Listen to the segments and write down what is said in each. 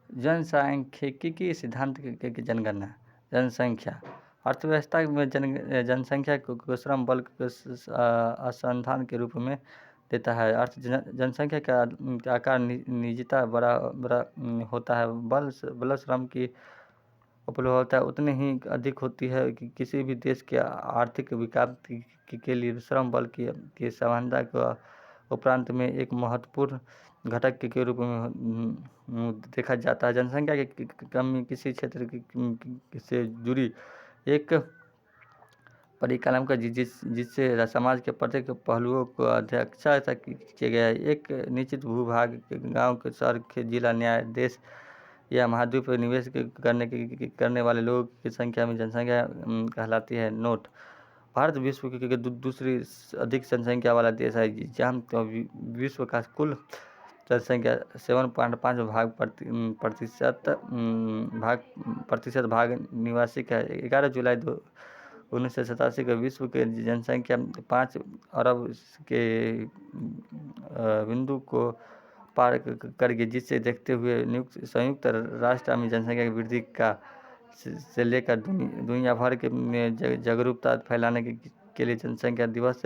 जनसांख्यिकी के सिद्धांत की जनगणना। जनसंख्या अर्थव्यवस्था में जनसंख्या को श्रम बल के अनुसंधान के रूप में देता है। जनसंख्या का आकार निजता बड़ा बड़ा होता है। बल श्रम की उपलब्धता उतनी ही अधिक होती है कि किसी भी देश के आर्थिक विकास के लिए श्रम बल की समानता का उपरांत में एक महत्वपूर्ण घटक के रूप में देखा जाता है। जनसंख्या की कमी किसी क्षेत्र से जुड़ी एक परिकल्पना का जिससे समाज के प्रत्येक पहलुओं को अध्यक्षता किया गया है। एक निश्चित भूभाग गांव के शहर के जिला न्याय देश या महाद्वीप पर निवेश करने वाले लोगों की संख्या में जनसंख्या कहलाती है। नोट: भारत विश्व के दूसरी अधिक जनसंख्या वाला देश है, जहाँ विश्व का कुल जनसंख्या 7.5 प्रतिशत भाग निवासी का है। 11 जुलाई 1987 को विश्व के जनसंख्या 5 अरब के बिंदु को पार कर गई, जिससे देखते हुए संयुक्त राष्ट्र में जनसंख्या की वृद्धि का से लेकर दुनिया भर में जागरूकता फैलाने के लिए जनसंख्या दिवस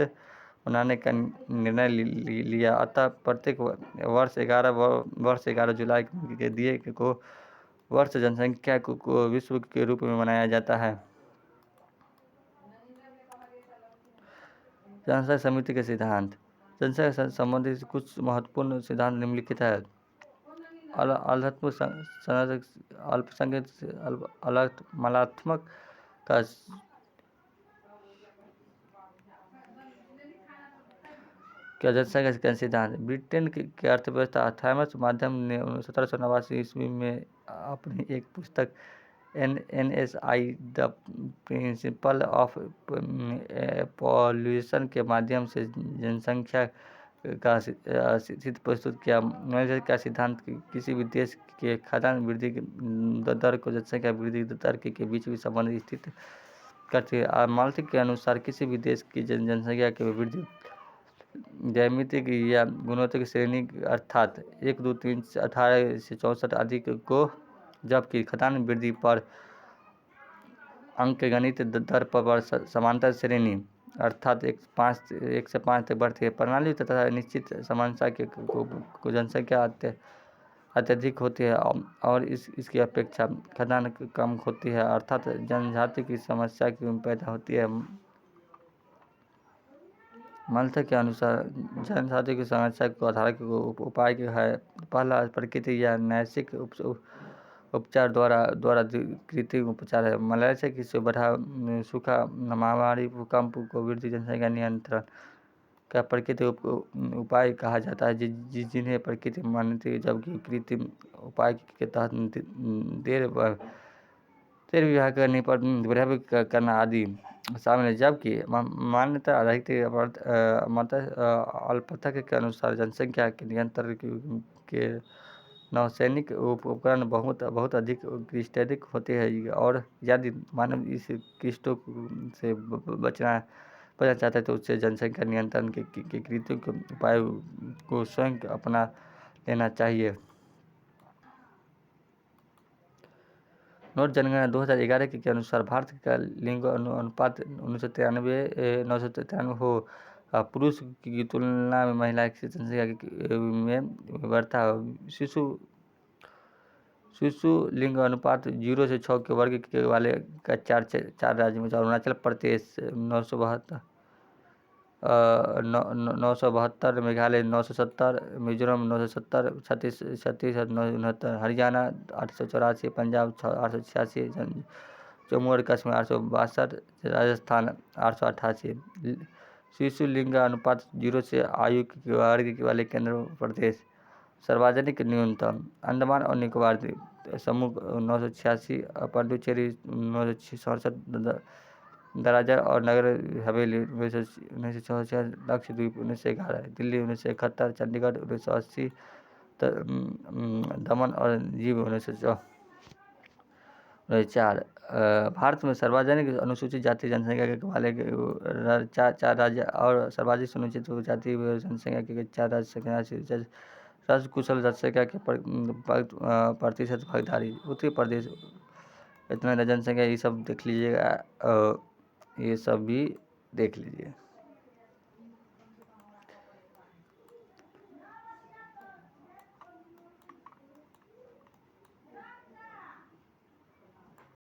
मनाने का निर्णय लिया। अतः प्रत्येक वर्ष 11 जुलाई के दिए को वर्ष जनसंख्या को विश्व के रूप में मनाया जाता है। जनसंख्या समिति के सिद्धांत। जनसंख्या से संबंधित कुछ महत्वपूर्ण सिद्धांत निम्नलिखित है। अल्पसंख्यक का जनसंख्या का सिद्धांत। ब्रिटेन की अर्थव्यवस्था थॉमस माध्यम ने 1789 ईस्वी में अपनी एक पुस्तक NSI the principle of pollution के माध्यम से जनसंख्या का सिद्धांत प्रस्तुत किया। मैलेरिया का सिद्धांत किसी भी देश के खाद्यान्न वृद्धि दर को जनसंख्या वृद्धि दर के बीच भी संबंध स्थित करती है। माल्थिक के अनुसार किसी भी देश की जनसंख्या की वृद्धि ज्यामितिक या गुणोत्तर श्रेणी अर्थात 1, 2, 3, 18 से 64 आदि को, जबकि खाद्यान्न वृद्धि पर अंकगणित दर पर समांतर श्रेणी अर्थात 1 से 5 तक बढ़ती है। प्रणाली तथा निश्चित समानता को जनसंख्या अत्यधिक होती है और इसकी अपेक्षा खाद्यान्न कम होती है, अर्थात जनजाति की समस्या पैदा होती है। माल्थिक के अनुसार जनजाति की समस्या को आधार उपाय है। पहला प्रकृति या नैसर्गिक उपचार द्वारा कृत्रिम उपचार है। मलेरिया की बढ़ा सूखा महामारी भूकंप को वृद्धि जनसंख्या नियंत्रण का प्राकृतिक उपाय कहा जाता है, जिन्हें प्राकृतिक मानते हैं, जबकि कृत्रिम उपाय के तहत देर विवाह करने पर वैराग्य करना आदि शामिल है। जबकि मान्यता आधारित अल्पसंख्यक के अनुसार जनसंख्या के नियंत्रण के नौसैनिक उपकरण बहुत अधिक क्रिस्टलिक होते हैं और यदि मानव इस क्रिस्टों से बचना चाहता है तो उससे जनसंख्या नियंत्रण के कृत्रिम उपाय को स्वयं अपना लेना चाहिए। नोट: जनगणना 2011 के अनुसार भारत का लिंग अनुपात 993 हो। पुरुष की तुलना में महिला की जनसंख्या में बढ़ता है। शिशु लिंग अनुपात 0 से 6 के वर्ग के वाले का 4 राज्य में अरुणाचल प्रदेश 972, मेघालय 970, मिजोरम 970, छत्तीसगढ़ 969, हरियाणा 884, पंजाब 886, जम्मू और कश्मीर 862, राजस्थान 888। शिशु लिंग अनुपात 0 से आयु के वर्ग वाले केंद्र प्रदेश। सार्वजनिक न्यूनतम अंडमान और निकोबार द्वीप समूह 986, पुडुचेरी 967, दादरा और नगर हवेली 1964, लक्षद्वीप 1911, दिल्ली 1971, चंडीगढ़ 1980, दमन और दीव 1904। भारत में सार्वजनिक अनुसूचित जाति जनसंख्या के वाले 4 राज्य और सर्वाधिक अनुसूचित जाति जनसंख्या के 4 राज्य राजकुशल जनसंख्या के प्रतिशत भागीदारी उत्तर प्रदेश, इतना जनसंख्या, ये सब देख लीजिएगा, ये सब भी देख लीजिए।